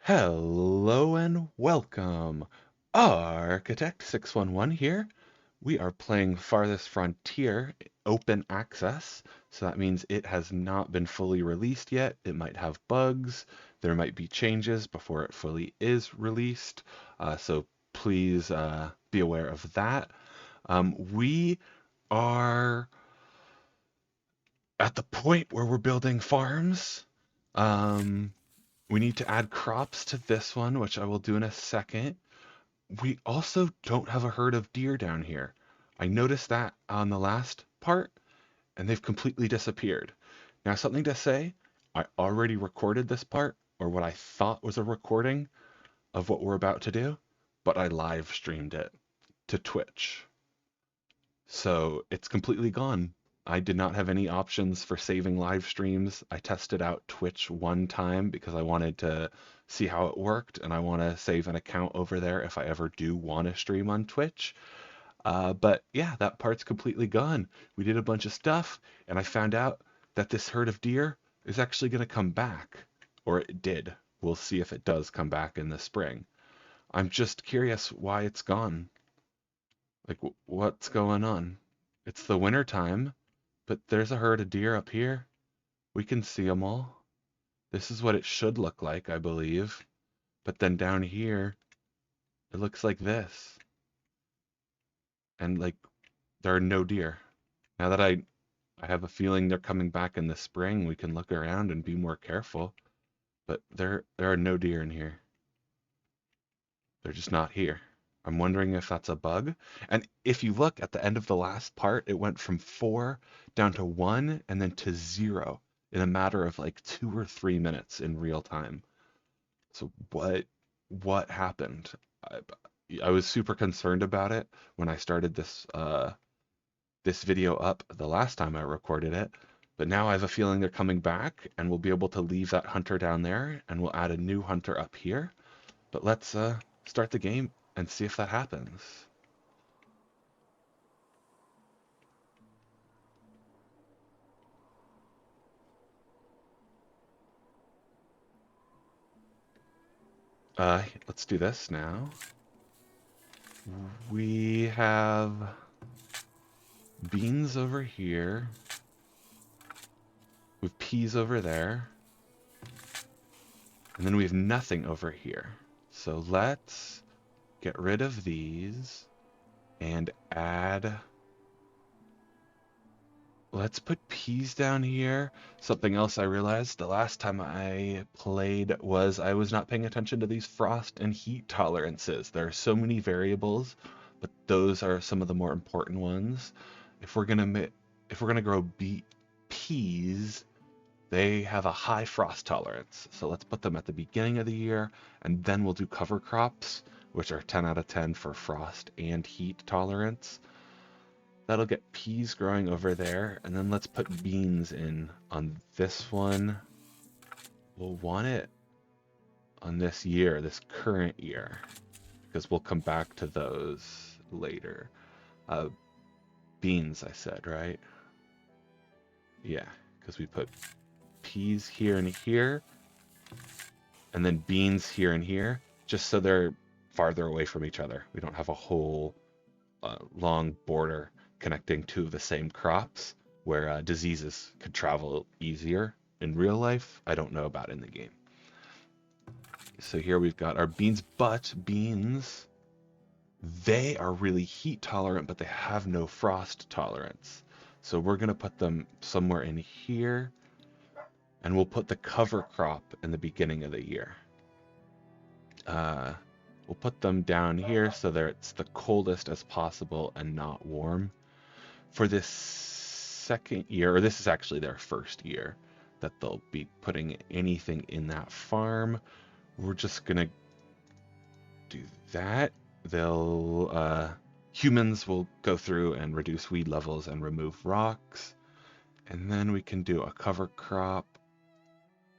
Hello and welcome. Architect 611 here. We are playing Farthest Frontier open access, so that means it has not been fully released yet. It might have bugs. There might be changes before it fully is released. So please be aware of that. We are at the point where we're building farms. Um, we need to add crops to this one, which I will do in a second. We also don't have a herd of deer down here. I noticed that on the last part, and they've completely disappeared. Now, something to say, I already recorded this part, or what I thought was a recording of what we're about to do, but I live streamed it to Twitch. So it's completely gone. I did not have any options for saving live streams. I tested out Twitch one time because I wanted to see how it worked, and I want to save an account over there if I ever do want to stream on Twitch. But yeah, that part's completely gone. We did a bunch of stuff, and I found out that this herd of deer is actually going to come back, or it did. We'll see if it does come back in the spring. I'm just curious why it's gone. Like, what's going on? It's the winter time, but there's a herd of deer up here. We can see them all. This is what it should look like, I believe. But then down here, it looks like this. And like, there are no deer. Now that I have a feeling they're coming back in the spring, we can look around and be more careful. But there are no deer in here. They're just not here. I'm wondering if that's a bug. And if you look at the end of the last part, it went from 4 down to 1 and then to 0 in a matter of like 2 or 3 minutes in real time. So what happened? I, I was super concerned about it when I started this video up the last time I recorded it. But now I have a feeling they're coming back, and we'll be able to leave that hunter down there, and we'll add a new hunter up here. But let's start the game and see if that happens. Let's do this now. We have beans over here. We have peas over there. And then we have nothing over here. So let's get rid of these and add. Let's put peas down here. Something else I realized the last time I played was I was not paying attention to these frost and heat tolerances. There are so many variables, but those are some of the more important ones. If we're gonna grow peas, they have a high frost tolerance. So let's put them at the beginning of the year, and then we'll do cover crops, which are 10 out of 10 for frost and heat tolerance. That'll get peas growing over there, and then let's put beans in on this one. We'll want it on this year, this current year, because we'll come back to those later. Uh, Beans, I said, right? Yeah, because we put peas here and here, and then beans here and here, just so they're farther away from each other. We don't have a whole long border connecting two of the same crops where diseases could travel easier in real life. I don't know about in the game. So here we've got our beans, but beans, they are really heat tolerant, but they have no frost tolerance. So we're going to put them somewhere in here, and we'll put the cover crop in the beginning of the year. We'll put them down here so that it's the coldest as possible and not warm. For this second year, or this is actually their first year that they'll be putting anything in that farm, we're just gonna do that. Humans will go through and reduce weed levels and remove rocks, and then we can do a cover crop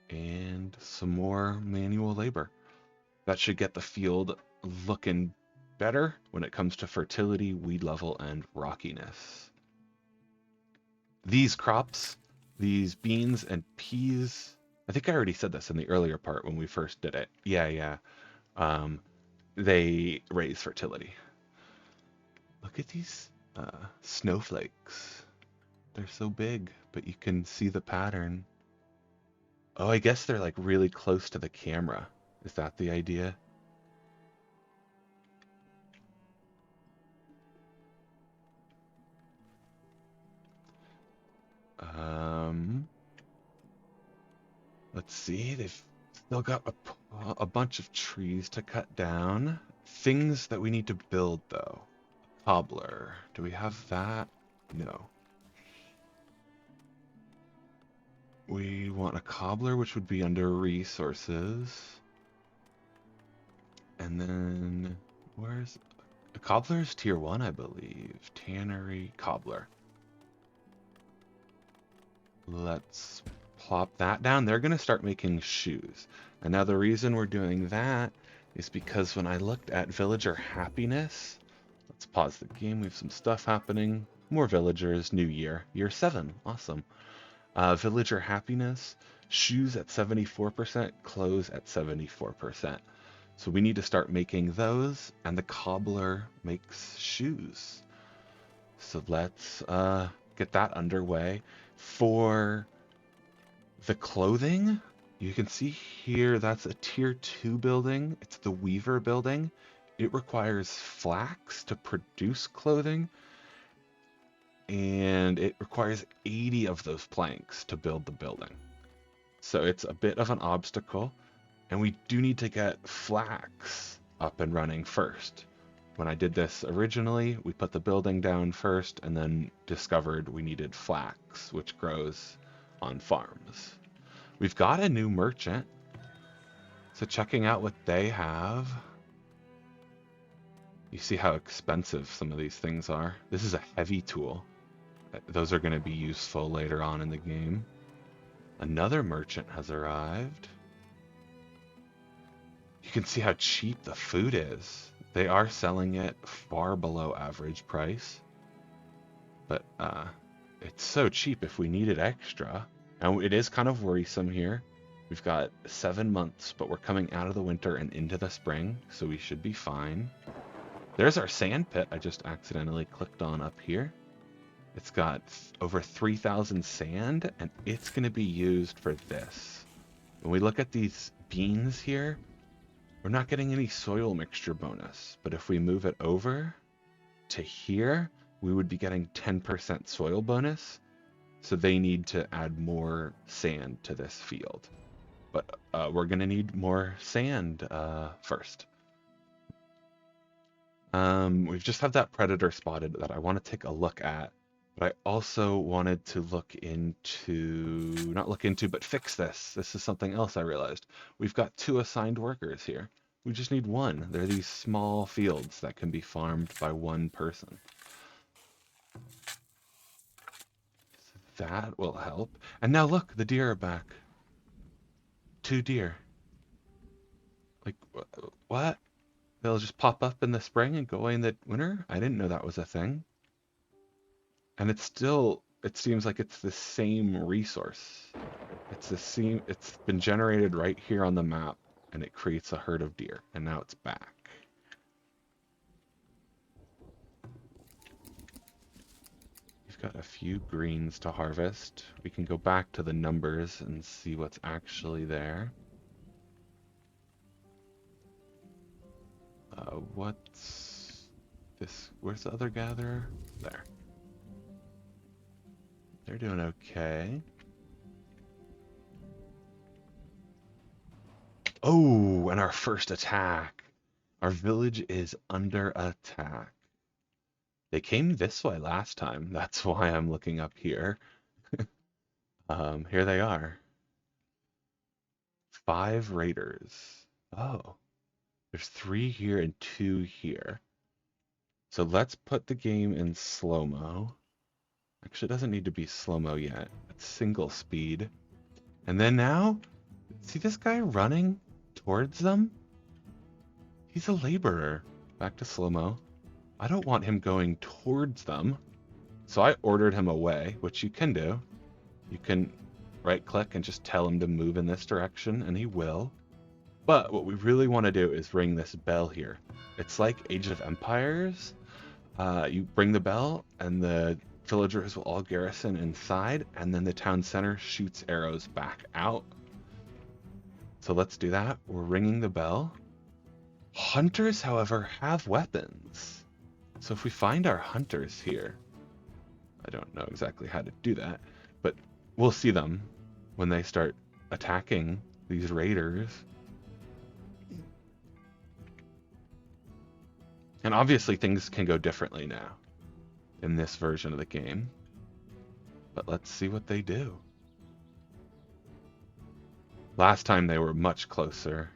and some more manual labor. That should get the field looking better when it comes to fertility, weed level, and rockiness. These crops, these beans and peas, I think I already said this in the earlier part when we first did it. Yeah, yeah. Um, they raise fertility. Look at these snowflakes. They're so big, but you can see the pattern. Oh, I guess they're like really close to the camera. Is that the idea? Um, let's see. They've still got a bunch of trees to cut down. Things that we need to build, though. Cobbler. Do we have that? No. We want a cobbler, which would be under resources. And then, where's... A cobbler's tier 1, I believe. Tannery, cobbler. Let's plop that down. They're going to start making shoes. And now the reason we're doing that is because when I looked at villager happiness, let's pause the game. We have some stuff happening. More villagers, new year. Year 7. Awesome. Villager happiness, shoes at 74%, clothes at 74%. So we need to start making those, and the cobbler makes shoes. So let's get that underway. For the clothing, you can see here that's a tier 2 building. It's the Weaver building. It requires flax to produce clothing, and it requires 80 of those planks to build the building. So it's a bit of an obstacle, and we do need to get flax up and running first. When I did this originally, we put the building down first and then discovered we needed flax, which grows on farms. We've got a new merchant, so checking out what they have. You see how expensive some of these things are. This is a heavy tool. Those are going to be useful later on in the game. Another merchant has arrived. You can see how cheap the food is. They are selling it far below average price. But it's so cheap if we needed extra. And it is kind of worrisome here. We've got 7 months, but we're coming out of the winter and into the spring, so we should be fine. There's our sand pit I just accidentally clicked on up here. It's got over 3,000 sand, and it's going to be used for this. When we look at these beans here, we're not getting any soil mixture bonus, but if we move it over to here, we would be getting 10% soil bonus, so they need to add more sand to this field. But we're going to need more sand first. We've just had that predator spotted that I want to take a look at. But I also wanted to but fix this. This is something else I realized. We've got 2 assigned workers here. We just need 1. They're these small fields that can be farmed by 1 person. So that will help. And now look, the deer are back. 2 deer. Like, what? They'll just pop up in the spring and go away in the winter? I didn't know that was a thing. And it seems like it's the same resource. It's been generated right here on the map, and it creates a herd of deer, and now it's back. We've got a few greens to harvest. We can go back to the numbers and see what's actually there. What's this? Where's the other gatherer? There. They're doing okay. Oh, and our first attack. Our village is under attack. They came this way last time. That's why I'm looking up here. Here they are. 5 raiders. Oh, there's 3 here and 2 here. So let's put the game in slow-mo. Actually, it doesn't need to be slow-mo yet. It's single speed. And then now, see this guy running towards them? He's a laborer. Back to slow-mo. I don't want him going towards them. So I ordered him away, which you can do. You can right click and just tell him to move in this direction, and he will. But what we really want to do is ring this bell here. It's like Age of Empires. You ring the bell, and the villagers will all garrison inside, and then the town center shoots arrows back out. So let's do that. We're ringing the bell. Hunters, however, have weapons. So if we find our hunters here, I don't know exactly how to do that, but we'll see them when they start attacking these raiders. And obviously things can go differently now in this version of the game. But let's see what they do. Last time they were much closer,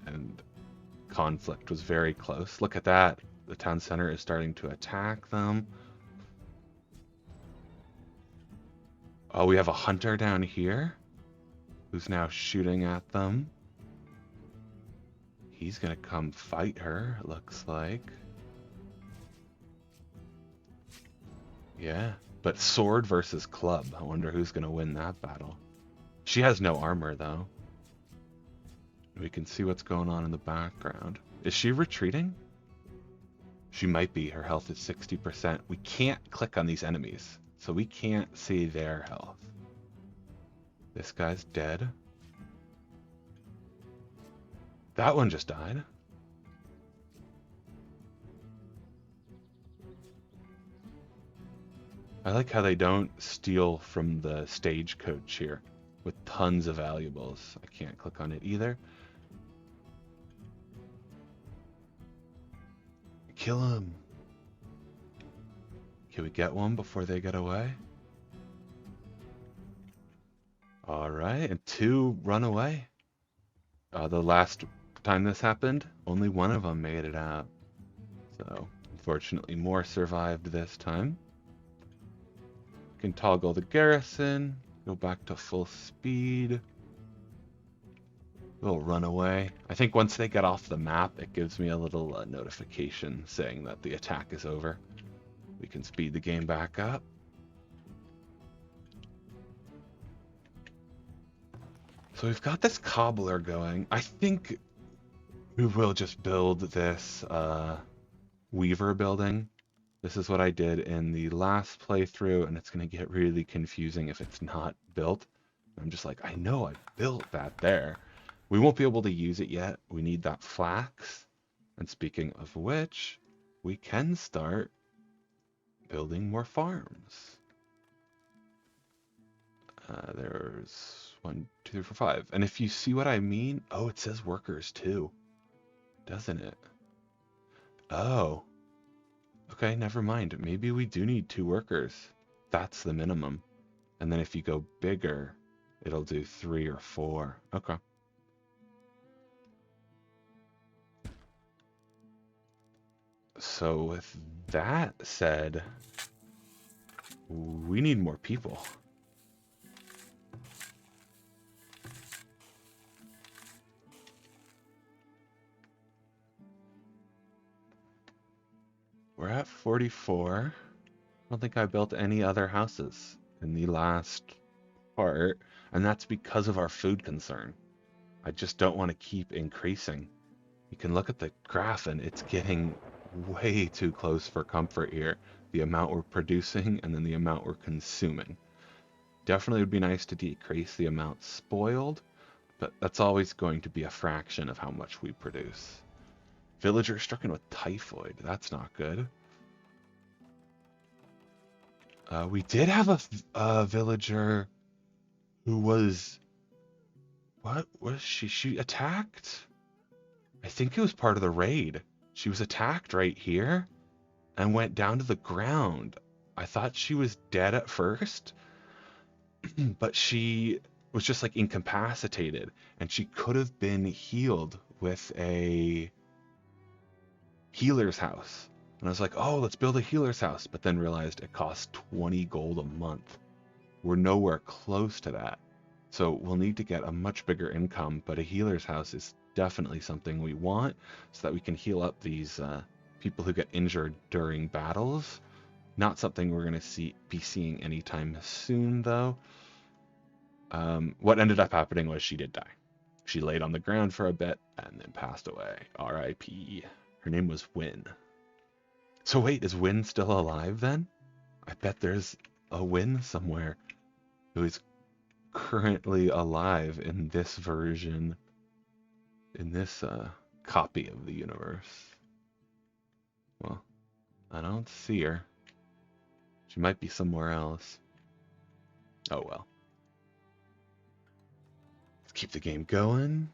and conflict was very close. Look at that. The town center is starting to attack them. Oh, we have a hunter down here who's now shooting at them. He's gonna come fight her, it looks like. Yeah, but sword versus club. I wonder who's gonna win that battle. She has no armor, though. We can see what's going on in the background. Is she retreating? She might be. Her health is 60%. We can't click on these enemies, so we can't see their health. This guy's dead. That one just died. I like how they don't steal from the stagecoach here with tons of valuables. I can't click on it either. Kill him. Can we get one before they get away? All right, and 2 run away. The last time this happened, only one of them made it out. So, unfortunately, more survived this time. Can toggle the garrison, go back to full speed. We'll run away. I think once they get off the map, it gives me a little notification saying that the attack is over. We can speed the game back up. So we've got this cobbler going. I think we will just build this weaver building. This is what I did in the last playthrough, and it's going to get really confusing if it's not built. I'm just like, I know I built that there. We won't be able to use it yet. We need that flax. And speaking of which, we can start building more farms. There's 1, 2, 3, 4, 5. And if you see what I mean, oh, it says workers too, doesn't it? Oh. Okay, never mind. Maybe we do need 2 workers. That's the minimum. And then if you go bigger, it'll do 3 or 4. Okay. So with that said, we need more people. We're at 44. I don't think I built any other houses in the last part, and that's because of our food concern. I just don't want to keep increasing. You can look at the graph and it's getting way too close for comfort here. The amount we're producing and then the amount we're consuming. Definitely would be nice to decrease the amount spoiled, but that's always going to be a fraction of how much we produce. Villager stricken with typhoid. That's not good. We did have a villager who was... What was she? She attacked? I think it was part of the raid. She was attacked right here and went down to the ground. I thought she was dead at first, but she was just like incapacitated, and she could have been healed with a healer's house. And I was like, oh, let's build a healer's house, but then realized it costs 20 gold a month. We're nowhere close to that. So we'll need to get a much bigger income, but a healer's house is definitely something we want so that we can heal up these people who get injured during battles. Not something we're going to be seeing anytime soon, though. What ended up happening was she did die. She laid on the ground for a bit and then passed away. R.I.P. Her name was Win. So wait, is Win still alive then? I bet there's a Win somewhere who is currently alive in this version, in this copy of the universe. Well, I don't see her. She might be somewhere else. Oh well. Let's keep the game going.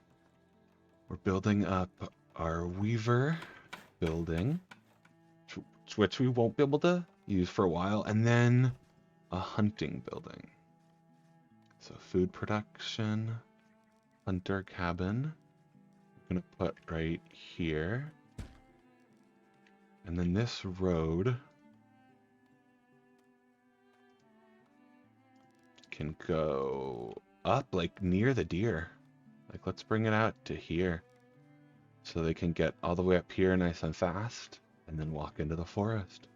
We're building up our Weaver building, which we won't be able to use for a while, and then a hunting building. So food production, hunter cabin. I'm gonna put right here. And then this road can go up like near the deer. Like let's bring it out to here so they can get all the way up here nice and fast and then walk into the forest.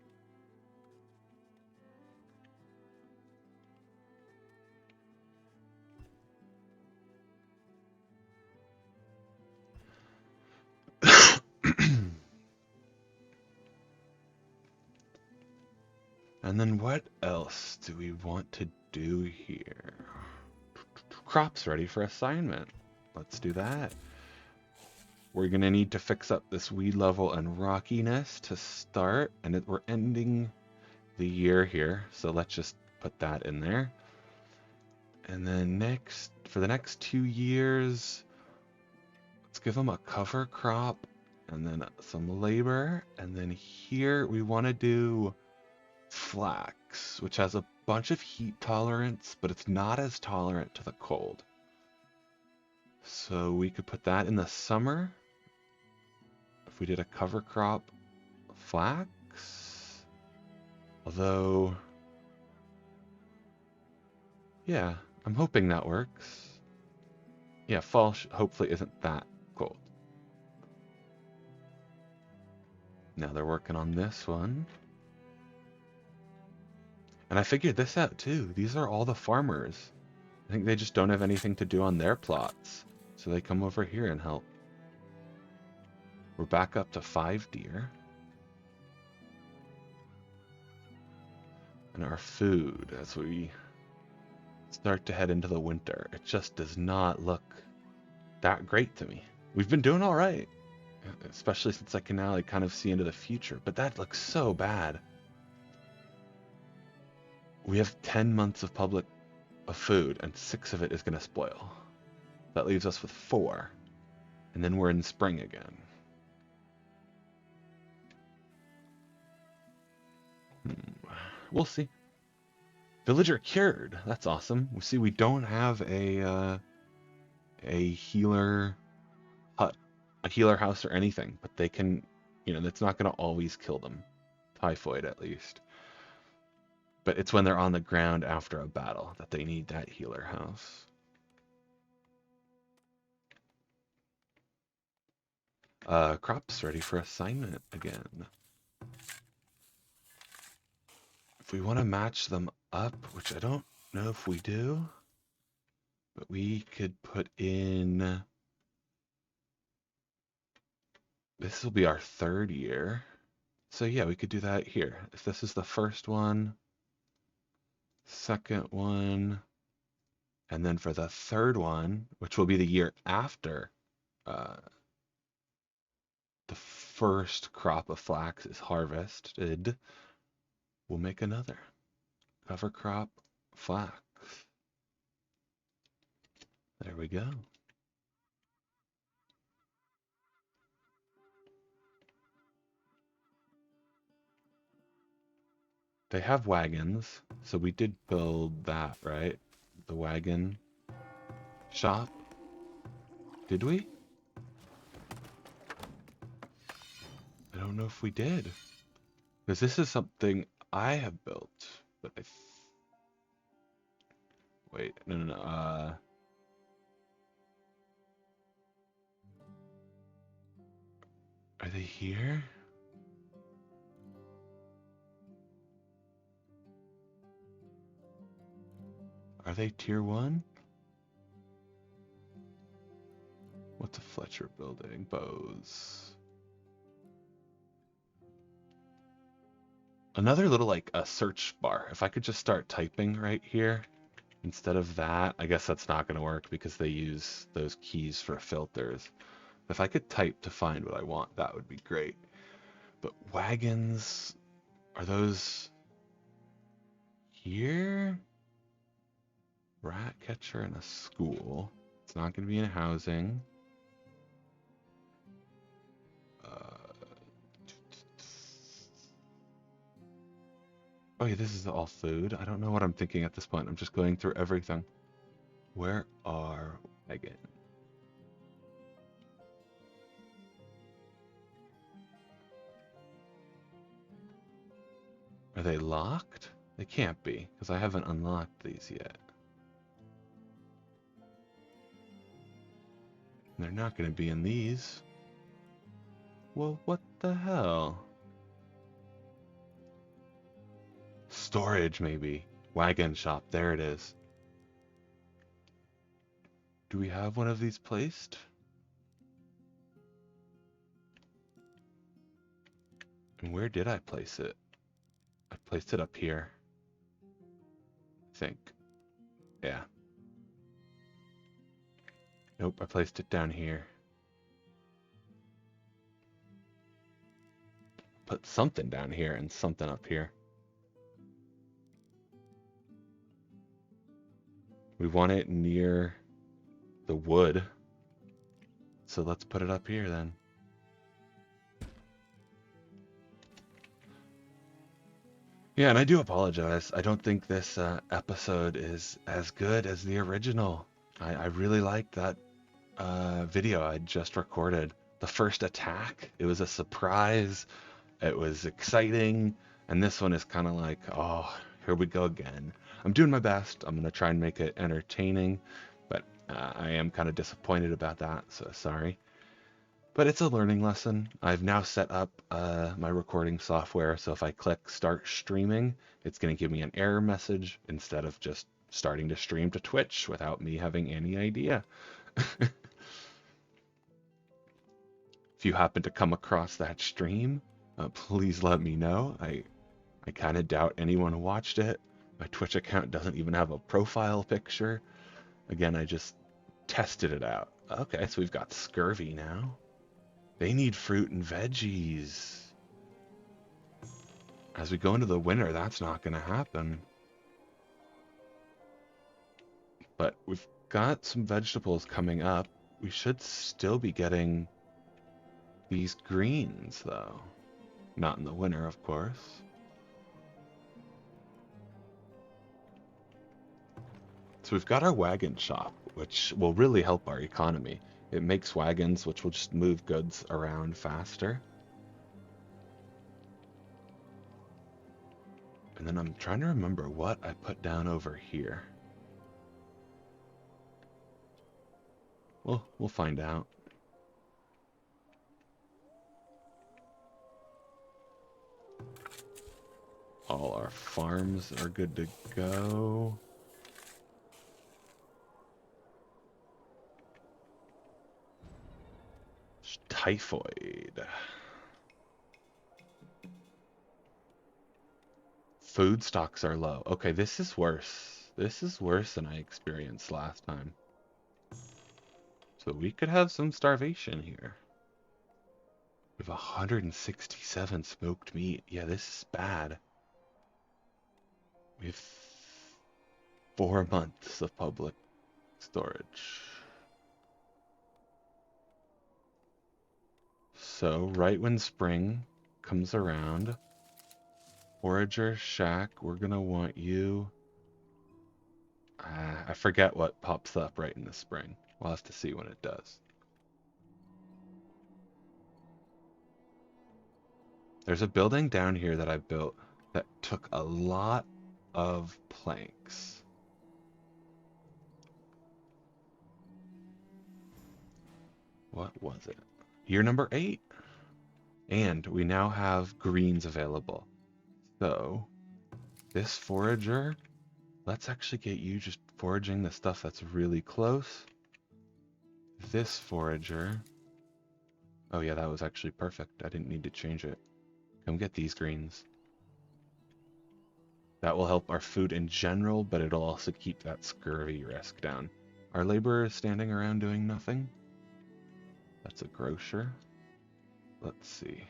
And then what else do we want to do here? Crops ready for assignment. Let's do that. We're going to need to fix up this weed level and rockiness to start. And we're ending the year here. So let's just put that in there. And then next, for the next 2 years, let's give them a cover crop and then some labor. And then here we want to do flax, which has a bunch of heat tolerance, but it's not as tolerant to the cold. So we could put that in the summer. If we did a cover crop flax, although, yeah, I'm hoping that works. Yeah, fall hopefully isn't that cold. Now they're working on this one. And I figured this out too. These are all the farmers. I think they just don't have anything to do on their plots. So they come over here and help. We're back up to 5 deer. And our food as we start to head into the winter. It just does not look that great to me. We've been doing all right, especially since I can now like kind of see into the future, but that looks so bad. We have 10 months of food and 6 of it is going to spoil. That leaves us with 4. And then we're in spring again. We'll see. Villager cured. That's awesome. We see we don't have a healer hut, a healer house or anything, but they can, that's not going to always kill them. Typhoid at least. But it's when they're on the ground after a battle that they need that healer house. Crops ready for assignment again. If we want to match them up, which I don't know if we do, but we could put in, this will be our 3rd year. So yeah, we could do that here. If this is the first one, second one, and then for the 3rd one, which will be the year after the first crop of flax is harvested, we'll make another cover crop flax. There we go. They have wagons, so we did build that, right? The wagon shop. Did we? I don't know if we did. Because this is something I have built, but wait, no. Are they here? Are they tier 1? What's a Fletcher building? Bows. Another little like a search bar. If I could just start typing right here instead of that, I guess that's not going to work because they use those keys for filters. If I could type to find what I want, that would be great. But wagons, are those here? Rat catcher in a school. It's not going to be in housing. Oh yeah, this is all food. I don't know what I'm thinking at this point. I'm just going through everything. Where are wagons? Are they locked? They can't be, because I haven't unlocked these yet. They're not going to be in these. Well, what the hell? Storage, maybe. Wagon shop, there it is. Do we have one of these placed? And where did I place it? I placed it up here. I think. Yeah. Nope, I placed it down here. Put something down here and something up here. We want it near the wood. So let's put it up here then. Yeah, and I do apologize. I don't think this episode is as good as the original. I really liked that video I just recorded. The first attack, it was a surprise. It was exciting. And this one is kind of like, oh, here we go again. I'm doing my best. I'm going to try and make it entertaining. But I am kind of disappointed about that, so sorry. But it's a learning lesson. I've now set up my recording software, so if I click start streaming, it's going to give me an error message instead of just starting to stream to Twitch without me having any idea. If you happen to come across that stream, please let me know. I kind of doubt anyone watched it. My Twitch account doesn't even have a profile picture. Again, I just tested it out. Okay, so we've got scurvy now. They need fruit and veggies. As we go into the winter, that's not going to happen. But we've got some vegetables coming up. We should still be getting these greens, though. Not in the winter, of course. So we've got our wagon shop, which will really help our economy. It makes wagons, which will just move goods around faster. And then I'm trying to remember what I put down over here. Well, we'll find out. All our farms are good to go. Typhoid. Food stocks are low. Okay, this is worse. This is worse than I experienced last time. So we could have some starvation here. We have 167 smoked meat. Yeah, this is bad. We have 4 months of public storage. So right when spring comes around, Forager Shack, we're gonna want you. I forget what pops up right in the spring. We'll have to see when it does. There's a building down here that I built that took a lot of planks. What was it? Year number 8. And we now have greens available. So this forager, let's actually get you just foraging the stuff that's really close. this forager. Oh yeah, that was actually perfect. I didn't need to change it. Come get these greens. That will help our food in general, but it'll also keep that scurvy risk down. Our laborers standing around doing nothing. That's a grocer. Let's see.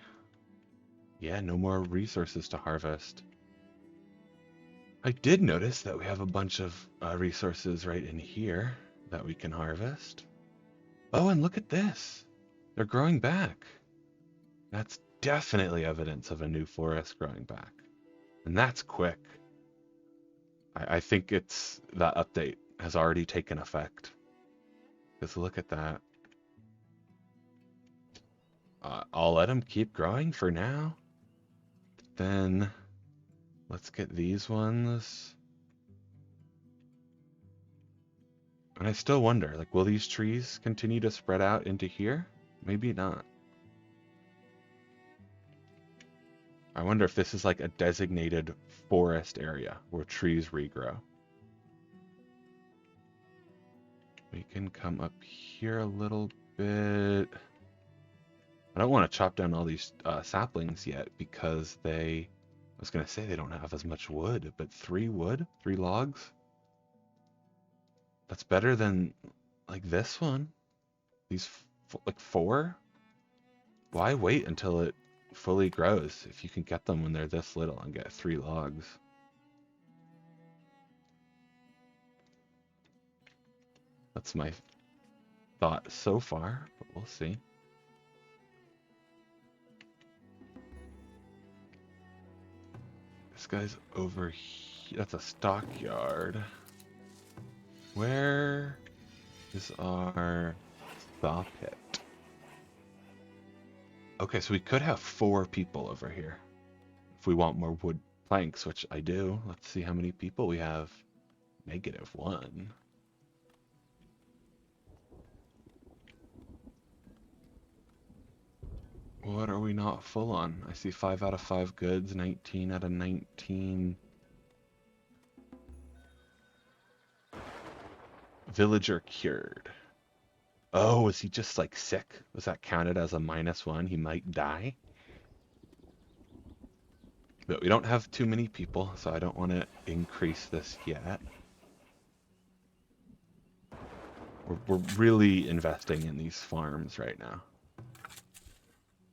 Yeah, no more resources to harvest. I did notice that we have a bunch of resources right in here that we can harvest. Oh, and look at this. They're growing back. That's definitely evidence of a new forest growing back. And that's quick. I think it's that update has already taken effect. Because look at that. I'll let them keep growing for now. Then let's get these ones. And I still wonder, like, will these trees continue to spread out into here? Maybe not. I wonder if this is like a designated forest area where trees regrow. We can come up here a little bit. I don't want to chop down all these saplings yet because I was going to say they don't have as much wood, but 3 wood, 3 logs. That's better than like this one. These like 4. Why wait until it fully grows if you can get them when they're this little and get 3 logs? That's my thought so far, but we'll see. This guy's over here. That's a stockyard. Where is our saw pit? Okay, so we could have 4 people over here. If we want more wood planks, which I do. Let's see how many people we have. -1. What are we not full on? I see 5 out of 5 goods, 19 out of 19. Villager cured. Oh, was he just like sick? Was that counted as a -1? He might die. But we don't have too many people, so I don't want to increase this yet. We're really investing in these farms right now.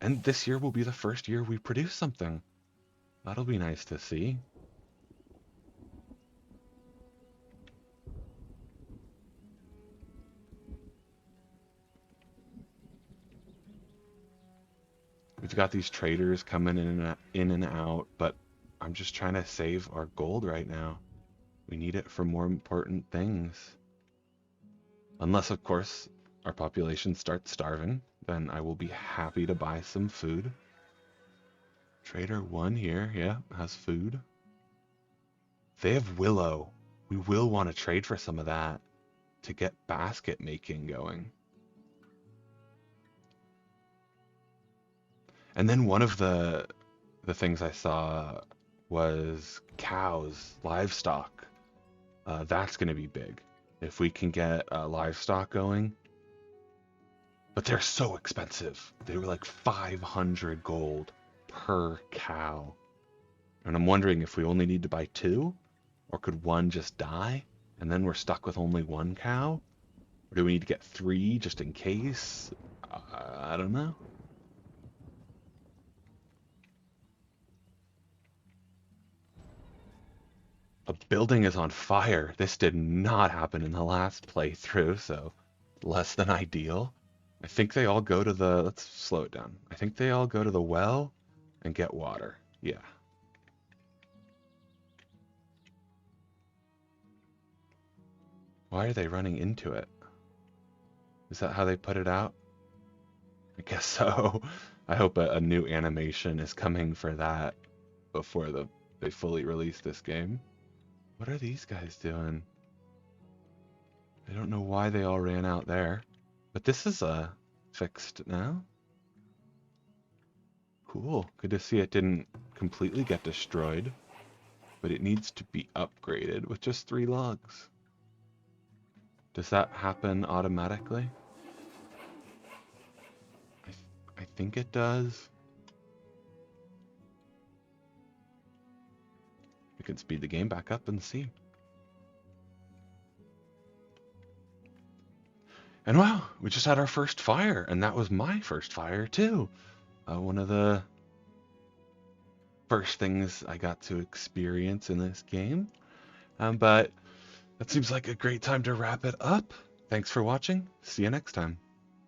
And this year will be the first year we produce something. That'll be nice to see. We've got these traders coming in and out, but I'm just trying to save our gold right now. We need it for more important things. Unless, of course, our population starts starving, then I will be happy to buy some food. Trader 1 here, yeah, has food. They have willow. We will want to trade for some of that to get basket making going. And then one of the things I saw was cows, livestock. That's going to be big if we can get livestock going. But they're so expensive. They were like 500 gold per cow. And I'm wondering if we only need to buy 2, or could 1 just die and then we're stuck with only 1 cow? Or do we need to get 3 just in case? I don't know. A building is on fire. This did not happen in the last playthrough, so less than ideal. I think they all go to the... Let's slow it down. I think they all go to the well and get water. Yeah. Why are they running into it? Is that how they put it out? I guess so. I hope a new animation is coming for that before they fully release this game. What are these guys doing? I don't know why they all ran out there. But this is fixed now. Cool. Good to see it didn't completely get destroyed. But it needs to be upgraded with just 3 logs. Does that happen automatically? I think it does. We can speed the game back up and see. And wow, we just had our first fire, and that was my first fire too. One of the first things I got to experience in this game. But that seems like a great time to wrap it up. Thanks for watching. See you next time.